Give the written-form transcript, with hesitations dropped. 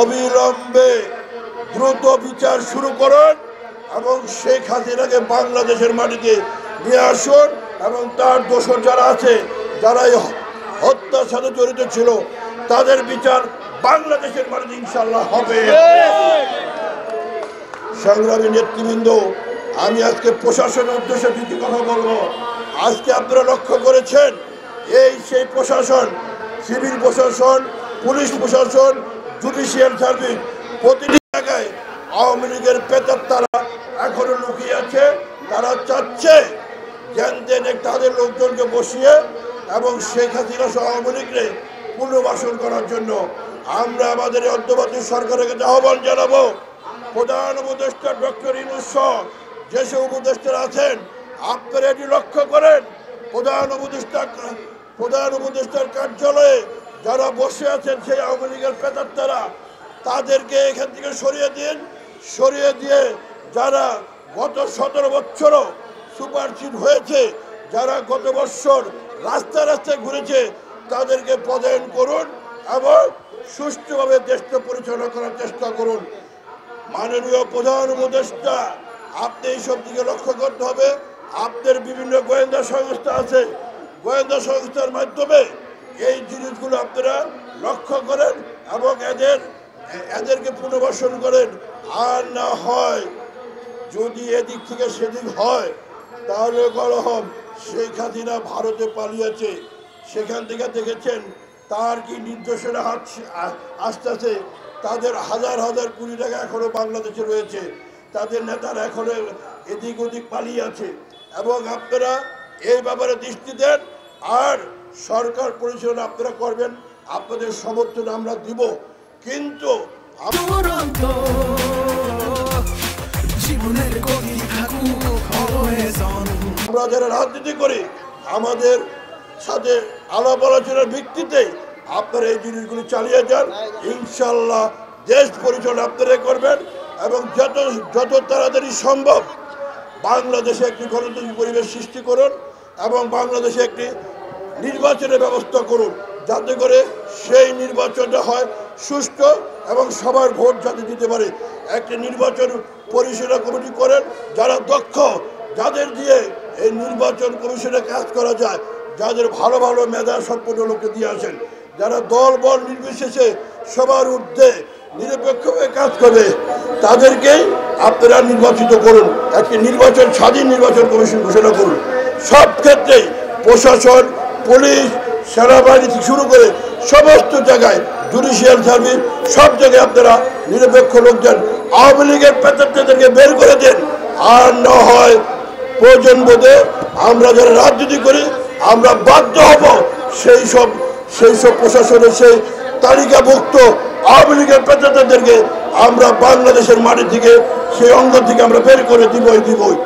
অবিলম্বে দ্রুত বিচার শুরু করুন এবং শেখ হাসিনাকে বাংলাদেশের মাটিতে নিয়ে আসুন এবং তার দোষর যারা আছে, যারা এই হত্যার সাথে জড়িত ছিল, তাদের বিচার বাংলাদেশের মাটিতে ইনশাআল্লাহ হবে। সংগ্রামী নেতৃবৃন্দ, আমি আজকে প্রশাসনের উদ্দেশ্যে কিছু কথা বলবো। আজকে আপনারা লক্ষ্য করেছেন, এই সেই প্রশাসন, সিভিল প্রশাসন, পুলিশ প্রশাসন, জুডিশিয়াল সার্ভিস, প্রতিটি জায়গায় আওয়ামী লীগের প্রেতাত্মারা এখনো লুকিয়ে আছে। তারা চাচ্ছে জ্ঞান তাদের লোকজনকে বসিয়ে এবং শেখ হাসিনা সহ আওয়ামী লীগকে পুনর্বাসন করার জন্য আমরা আমাদের অন্তর্বর্তী সরকারের কাছে আহ্বান জানাবো। প্রধান উপদেষ্টা ডক্টর ইউনূস সহ যেসব উপদেষ্টারা আছেন, আপনারা এটি লক্ষ্য করেন, প্রধান উপদেষ্টার কার্যালয়ে যারা বসে আছেন সেই আওয়ামী লীগের প্রেতাত্মারা, তাদেরকে এখান থেকে সরিয়ে দিয়ে যারা গত 17 বছরও সুপারসিড হয়েছে, যারা গত বছর রাস্তায় ঘুরেছে, তাদেরকে পদায়ন করুন এবং সুষ্ঠুভাবে দেশটা পরিচালনা করার চেষ্টা করুন। মাননীয় প্রধান উপদেষ্টা, আপনি এইসব দিকে লক্ষ্য করতে হবে। আপনাদের বিভিন্ন গোয়েন্দা সংস্থা আছে, গোয়েন্দা সংস্থার মাধ্যমে এই জিনিসগুলো আপনারা লক্ষ্য করেন এবং এদেরকে পুনর্বাসন করেন। আর না হয় যদি এদিক থেকে সেদিক হয়, তাহলে কলহম। শেখ হাসিনা ভারতে পালিয়েছে, সেখান থেকে দেখেছেন তার কি নির্দেশনা আসতেছে। তাদের হাজার হাজার কোটি টাকা এখনো বাংলাদেশে রয়েছে, তাদের নেতারা এখনো এদিক ওদিক পালিয়ে আছে। এবং আপনারা এই ব্যাপারে দৃষ্টি দেন আর সরকার পরিচালনা আপনারা করবেন, আপনাদের সমর্থন আমরা দিব। কিন্তু আমরা যারা রাজনীতি করি, আমাদের সাথে আলাপ আলোচনার ভিত্তিতে আপনারা এই জিনিসগুলি চালিয়ে যান। ইনশাল্লাহ দেশ পরিচালনা আপনারা করবেন এবং যত তাড়াতাড়ি সম্ভব বাংলাদেশে একটি গণতান্ত্রিক পরিবেশ সৃষ্টি করুন এবং বাংলাদেশে একটি নির্বাচনের ব্যবস্থা করুন, যাতে করে সেই নির্বাচনটা হয় সুষ্ঠু এবং সবার ভোট যাতে দিতে পারে। একটি নির্বাচন পরিচালনা কমিটি করেন যারা দক্ষ, যাদের দিয়ে এই নির্বাচন কমিশনে কাজ করা যায়, যাদের ভালো ভালো মেধা সম্পন্ন লোককে দিয়ে আসেন, যারা দল বল নির্বিশেষে সবার ঊর্ধ্বে নিরপেক্ষভাবে কাজ করবে, তাদেরকেই আপনারা নির্বাচিত করুন। একটি স্বাধীন নির্বাচন কমিশন ঘোষণা করুন। সব ক্ষেত্রেই প্রশাসন, পুলিশ, সেনাবাহিনী থেকে শুরু করে সমস্ত জায়গায়, জুডিশিয়াল সার্ভিস, সব জায়গায় আপনারা নিরপেক্ষ লোক দেন। আওয়ামী লীগের প্রেতাত্মাদেরকে বের করে দেন। আর না হয় প্রয়োজন বোধে আমরা যারা রাজনীতি করি, আমরা বাধ্য হব সেই সব প্রশাসনের সেই তালিকাভুক্ত আওয়ামী লীগের প্রেতাত্মাদেরকে আমরা বাংলাদেশের মাটি থেকে, সেই অঙ্গ থেকে আমরা বের করে দিবই।